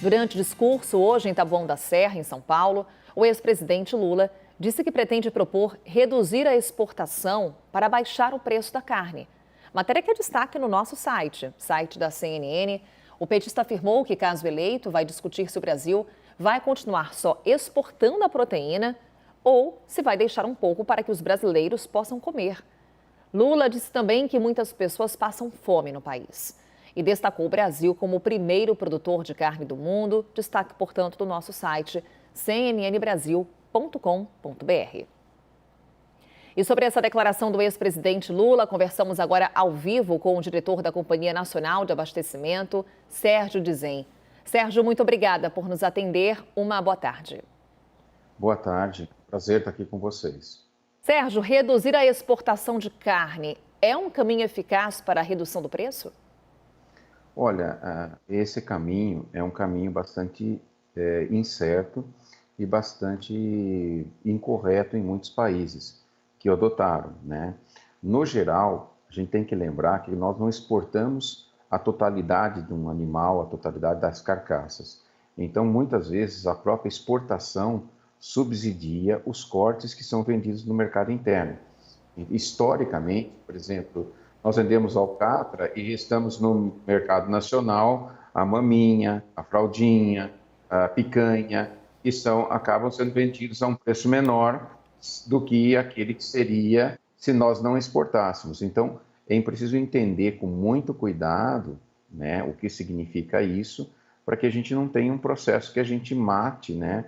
Durante discurso hoje em Taboão da Serra, em São Paulo, o ex-presidente Lula disse que pretende propor reduzir a exportação para baixar o preço da carne. Matéria que é destaque no nosso site da CNN. O petista afirmou que, caso eleito, vai discutir se o Brasil vai continuar só exportando a proteína ou se vai deixar um pouco para que os brasileiros possam comer. Lula disse também que muitas pessoas passam fome no país e destacou o Brasil como o primeiro produtor de carne do mundo. Destaque, portanto, do nosso site cnnbrasil.com.br. E sobre essa declaração do ex-presidente Lula, conversamos agora ao vivo com o diretor da Companhia Nacional de Abastecimento, Sérgio Dizem. Sérgio, muito obrigada por nos atender. Uma boa tarde. Boa tarde, prazer estar aqui com vocês. Sérgio, reduzir a exportação de carne é um caminho eficaz para a redução do preço? Olha, esse caminho é um caminho bastante incerto e bastante incorreto em muitos países que o adotaram, né? No geral, a gente tem que lembrar que nós não exportamos a totalidade de um animal, a totalidade das carcaças. Então, muitas vezes, a própria exportação subsidia os cortes que são vendidos no mercado interno. Historicamente, por exemplo, nós vendemos alcatra e estamos no mercado nacional a maminha, a fraldinha, a picanha, que acabam sendo vendidos a um preço menor do que aquele que seria se nós não exportássemos. Então, é preciso entender com muito cuidado, né, o que significa isso, para que a gente não tenha um processo que a gente mate, né,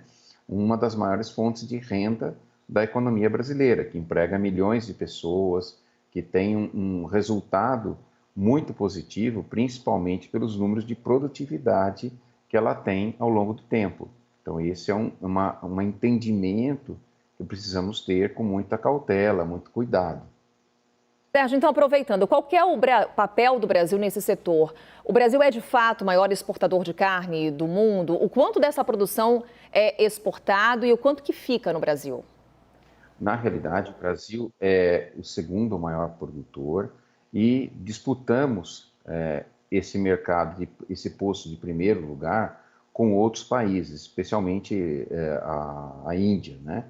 uma das maiores fontes de renda da economia brasileira, que emprega milhões de pessoas, que tem um resultado muito positivo, principalmente pelos números de produtividade que ela tem ao longo do tempo. Então, esse é um entendimento que precisamos ter com muita cautela, muito cuidado. Sérgio, então aproveitando, qual que é o papel do Brasil nesse setor? O Brasil é de fato o maior exportador de carne do mundo? O quanto dessa produção é exportado e o quanto que fica no Brasil? Na realidade, o Brasil é o segundo maior produtor e disputamos esse mercado, esse posto de primeiro lugar com outros países, especialmente a Índia, né?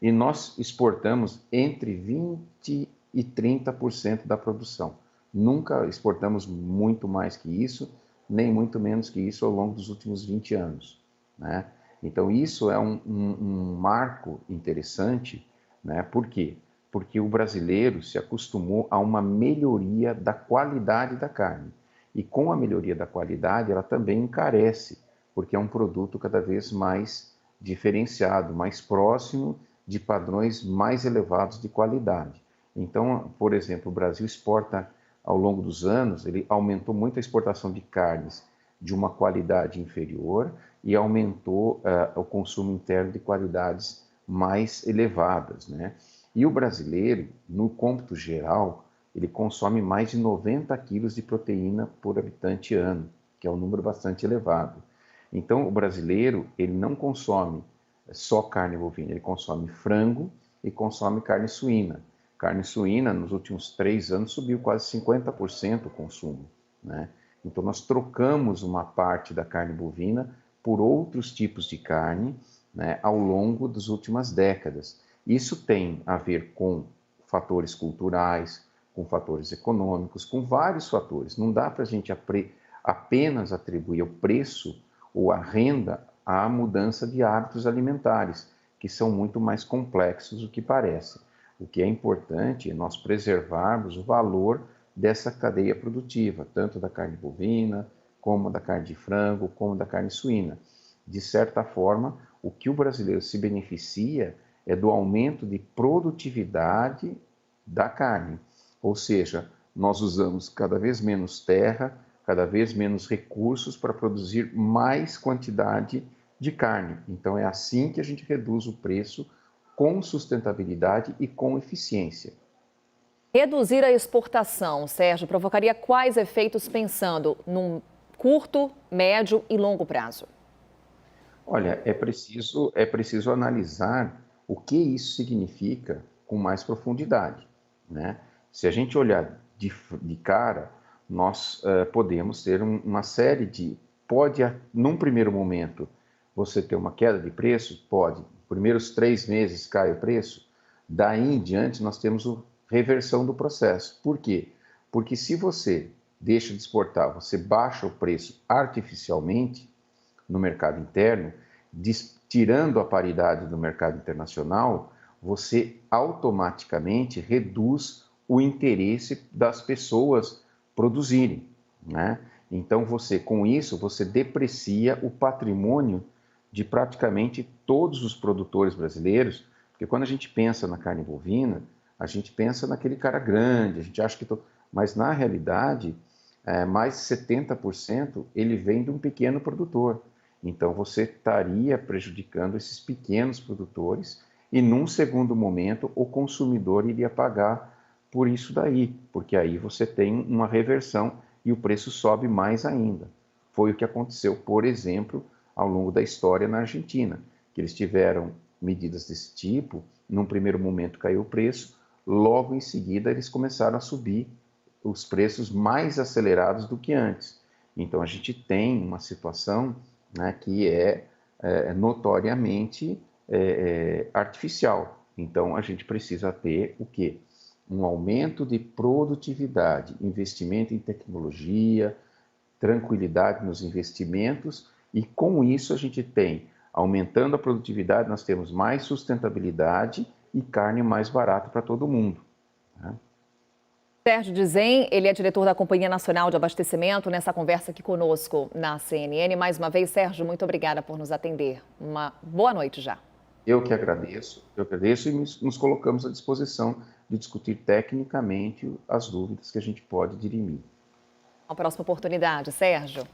E nós exportamos entre 20% e 30% da produção. Nunca exportamos muito mais que isso, nem muito menos que isso ao longo dos últimos 20 anos, né? Então, isso é um marco interessante, né? Por quê? Porque o brasileiro se acostumou a uma melhoria da qualidade da carne. E com a melhoria da qualidade, ela também encarece, porque é um produto cada vez mais diferenciado, mais próximo de padrões mais elevados de qualidade. Então, por exemplo, o Brasil exporta, ao longo dos anos, ele aumentou muito a exportação de carnes de uma qualidade inferior e aumentou o consumo interno de qualidades mais elevadas, né? E o brasileiro, no cômputo geral, ele consome mais de 90 quilos de proteína por habitante ano, que é um número bastante elevado. Então, o brasileiro, ele não consome só carne bovina, ele consome frango e consome carne suína. Carne suína, nos últimos 3 anos, subiu quase 50% o consumo, né? Então, nós trocamos uma parte da carne bovina por outros tipos de carne, né, ao longo das últimas décadas. Isso tem a ver com fatores culturais, com fatores econômicos, com vários fatores. Não dá para a gente apenas atribuir o preço ou a renda à mudança de hábitos alimentares, que são muito mais complexos do que parece. O que é importante é nós preservarmos o valor dessa cadeia produtiva, tanto da carne bovina, como da carne de frango, como da carne suína. De certa forma, o que o brasileiro se beneficia é do aumento de produtividade da carne. Ou seja, nós usamos cada vez menos terra, cada vez menos recursos para produzir mais quantidade de carne. Então, é assim que a gente reduz o preço com sustentabilidade e com eficiência. Reduzir a exportação, Sérgio, provocaria quais efeitos pensando num curto, médio e longo prazo? Olha, é preciso analisar o que isso significa com mais profundidade, né? Se a gente olhar de cara, nós podemos ter uma série de pode, num primeiro momento, você ter uma queda de preço? Pode. Primeiros 3 meses cai o preço, daí em diante nós temos a reversão do processo. Por quê? Porque se você deixa de exportar, você baixa o preço artificialmente no mercado interno, tirando a paridade do mercado internacional, você automaticamente reduz o interesse das pessoas produzirem, né? Então, com isso, você deprecia o patrimônio de praticamente todos os produtores brasileiros, porque quando a gente pensa na carne bovina, a gente pensa naquele cara grande, a gente acha que... Mas, na realidade, mais de 70% ele vem de um pequeno produtor. Então, você estaria prejudicando esses pequenos produtores e, num segundo momento, o consumidor iria pagar por isso daí, porque aí você tem uma reversão e o preço sobe mais ainda. Foi o que aconteceu, por exemplo, ao longo da história na Argentina, que eles tiveram medidas desse tipo, num primeiro momento caiu o preço, logo em seguida eles começaram a subir os preços mais acelerados do que antes. Então a gente tem uma situação, né, que é notoriamente artificial. Então a gente precisa ter o quê? Um aumento de produtividade, investimento em tecnologia, tranquilidade nos investimentos, e com isso a gente tem, aumentando a produtividade, nós temos mais sustentabilidade e carne mais barata para todo mundo, né? Sérgio Dizem, ele é diretor da Companhia Nacional de Abastecimento, nessa conversa aqui conosco na CNN. Mais uma vez, Sérgio, muito obrigada por nos atender. Uma boa noite já. Eu agradeço e nos colocamos à disposição de discutir tecnicamente as dúvidas que a gente pode dirimir. Uma próxima oportunidade, Sérgio.